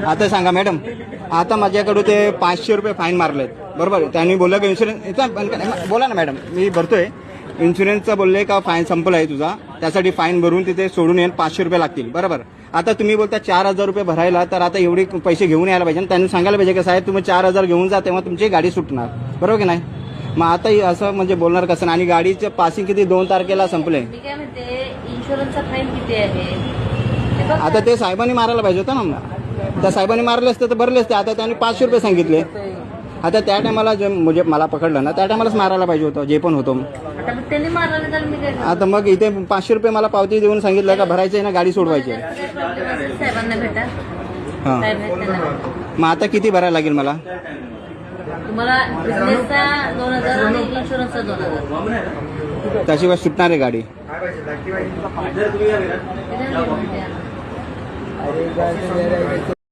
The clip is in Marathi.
आता सांगा मॅडम, आता माझ्याकडून ते 500 रुपये फाईन मारलेत, बरोबर. त्यांनी बोललं की इन्शुरन्स, बोला ना मॅडम, मी भरतोय इन्शुरन्सचा, बोलले का फाईन संपला आहे तुझा, त्यासाठी फाईन भरून तिथे सोडून येईल, 500 रुपये लागतील, बरोबर. आता तुम्ही बोलता 4000 रुपये भरायला, तर आता एवढे पैसे घेऊन यायला पाहिजे. त्यांनी सांगायला पाहिजे की साहेब तुम्ही 4000 घेऊन जा, तेव्हा तुमची गाडी सुटणार, बरोबर की नाही. मग आता असं म्हणजे बोलणार कसं. आणि गाडीचं पासिंग किती 2 तारखेला संपले. मी काय म्हणते, इन्शुरन्सचा फाईन किती आहे? आता ते साहेबांनी मारायला पाहिजे होतं ना. त्या साहेबांनी मारले असते तर भरले असते. आता त्यांनी 500 रुपये सांगितले. आता त्या टायमाला जे म्हणजे मला पकडलं ना, त्या टायमालाच मारायला पाहिजे होतं, जे पण होतं. आता मग त्यांनी मारलं तर मी काय करू? आता मग इथे 500 रुपये मला पावती देऊन सांगितलं का भरायचं आहे ना, गाडी सोडवायची आहे. काय प्रॉब्लेम असेल साहेबांना भेटा. हां, साहेब आहेत त्यांना भेटा. मग आता किती भरायला लागेल मला? तुम्हाला बिझनेसचा 2000 आणि इन्शुरन्सचा 2000. त्याशिवाय सुटणार आहे गाडी. किती